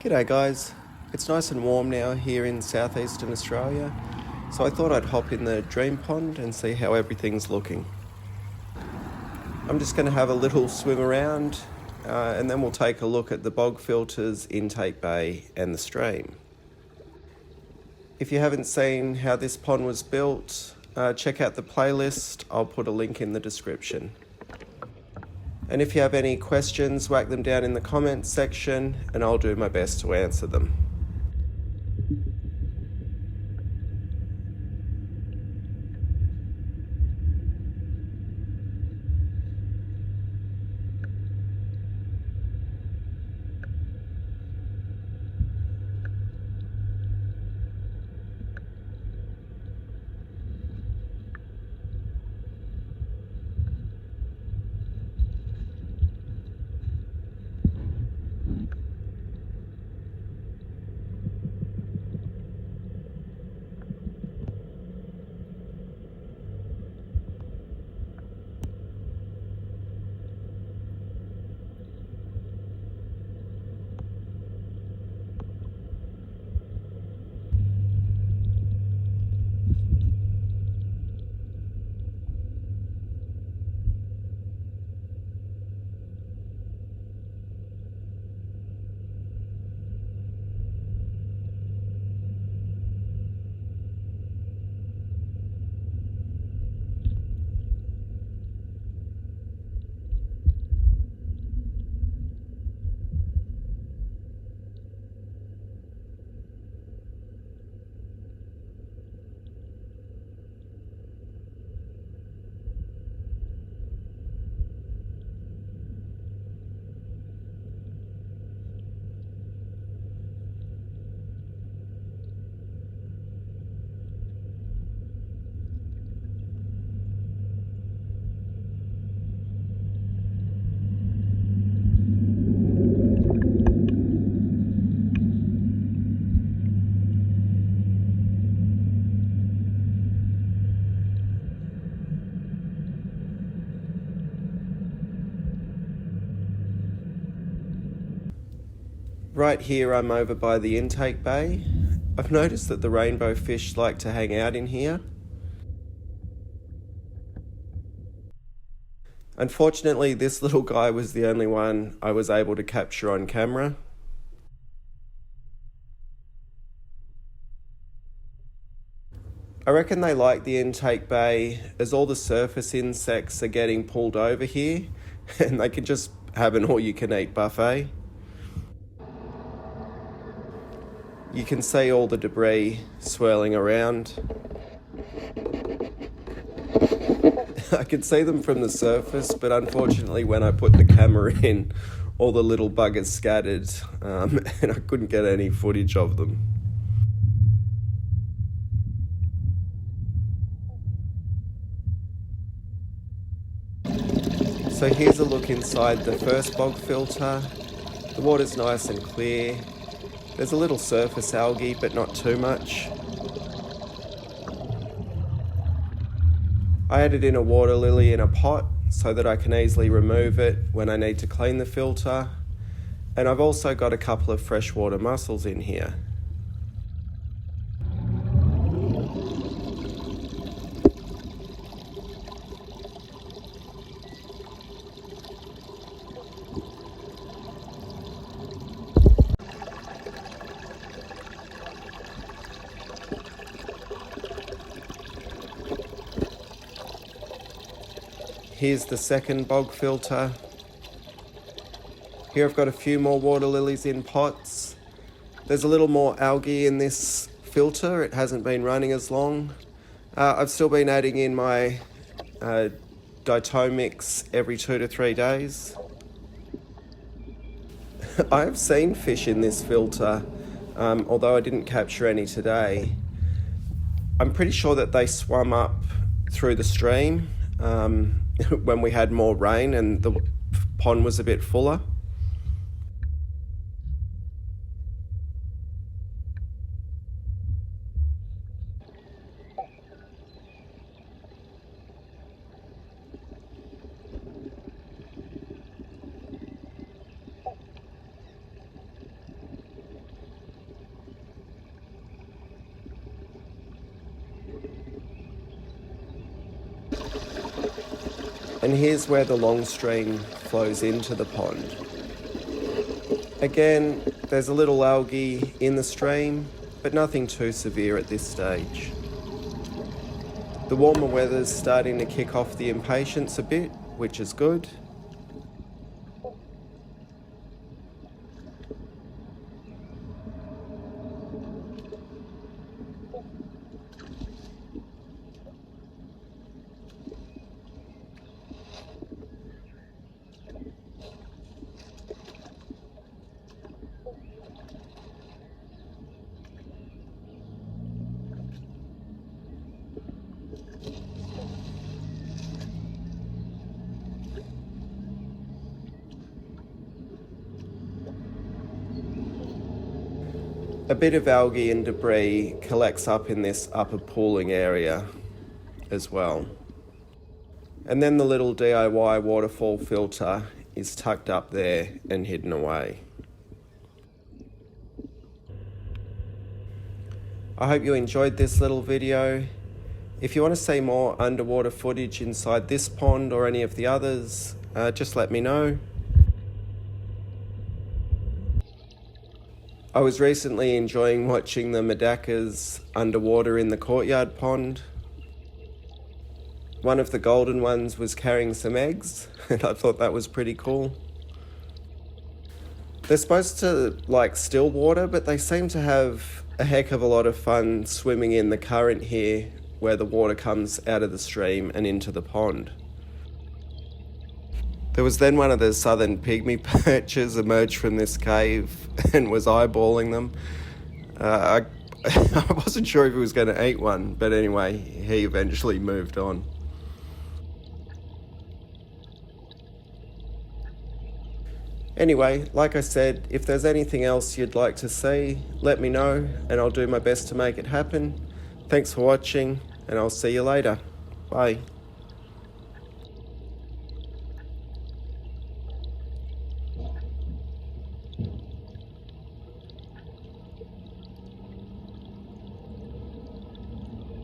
G'day guys, it's nice and warm now here in southeastern Australia, so I thought I'd hop in the dream pond and see how everything's looking. I'm just going to have a little swim around and then we'll take a look at the bog filters, intake bay and the stream. If you haven't seen how this pond was built, check out the playlist. I'll put a link in the description. And if you have any questions, whack them down in the comments section and I'll do my best to answer them. Right here I'm over by the intake bay. I've noticed that the rainbow fish like to hang out in here. Unfortunately, this little guy was the only one I was able to capture on camera. I reckon they like the intake bay as all the surface insects are getting pulled over here and they can just have an all-you-can-eat buffet. You can see all the debris swirling around. I could see them from the surface, but unfortunately when I put the camera in, all the little buggers scattered and I couldn't get any footage of them. So here's a look inside the first bog filter. The water's nice and clear. There's a little surface algae, but not too much. I added in a water lily in a pot so that I can easily remove it when I need to clean the filter. And I've also got a couple of freshwater mussels in here. Here's the second bog filter. Here I've got a few more water lilies in pots. There's a little more algae in this filter. It hasn't been running as long. I've still been adding in my diatomix every 2 to 3 days. I've seen fish in this filter, although I didn't capture any today. I'm pretty sure that they swam up through the stream when we had more rain and the pond was a bit fuller. And here's where the long stream flows into the pond. Again, there's a little algae in the stream, but nothing too severe at this stage. The warmer weather's starting to kick off the impatience a bit, which is good. A bit of algae and debris collects up in this upper pooling area as well. And then the little DIY waterfall filter is tucked up there and hidden away. I hope you enjoyed this little video. If you want to see more underwater footage inside this pond or any of the others, just let me know. I was recently enjoying watching the Medacas underwater in the Courtyard pond. One of the golden ones was carrying some eggs, and I thought that was pretty cool. They're supposed to like still water, but they seem to have a heck of a lot of fun swimming in the current here, where the water comes out of the stream and into the pond. There was then one of the southern pygmy perches emerged from this cave and was eyeballing them. I wasn't sure if he was going to eat one, but anyway, he eventually moved on. Anyway, like I said, if there's anything else you'd like to see, let me know and I'll do my best to make it happen. Thanks for watching, and I'll see you later. Bye.